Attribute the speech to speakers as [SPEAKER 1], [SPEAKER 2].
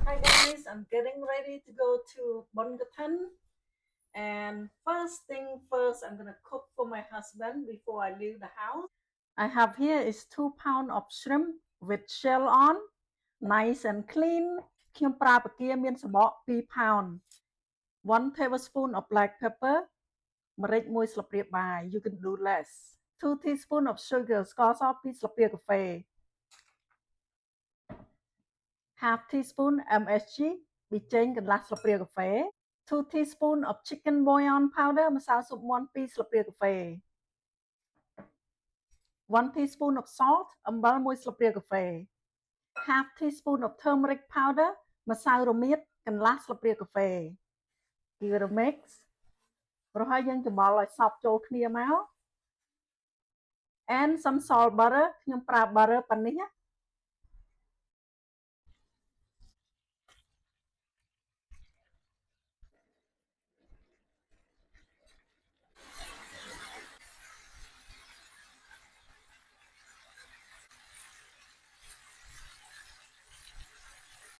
[SPEAKER 1] Hi guys, I'm getting ready to go to Bongatan. And first thing first, I'm gonna cook for my husband before I leave the house. I have here is 2 pounds of shrimp with shell on, nice and clean. ខ្ញុំប្រើពគាមានសំបក2 pound, 1 tablespoon of black pepper, ម្រេច1ស្លាបព្រាបាយ you can do less, 2 teaspoon of sugar ស្ករស2ស្លាបព្រាកាហ្វេ, half teaspoon MSG ប៊ីចេងកន្លះស្លាបព្រាកាហ្វេ, 2 teaspoon of chicken bouillon powder ម្សៅស៊ុបមាន់2ស្លាបព្រាកាហ្វេ, 1 teaspoon of salt អំបិល1ស្លាបព្រាកាហ្វេ, half teaspoon of turmeric powder ម្សៅរមៀតកន្លះស្លាបព្រាកាហ្វេ. Give it a mix ប្រហែលយើងច្របល់ឲ្យសព្វចូលគ្នាមក and some salt butter ខ្ញុំប្រើ butter ប៉ុណ្នេះ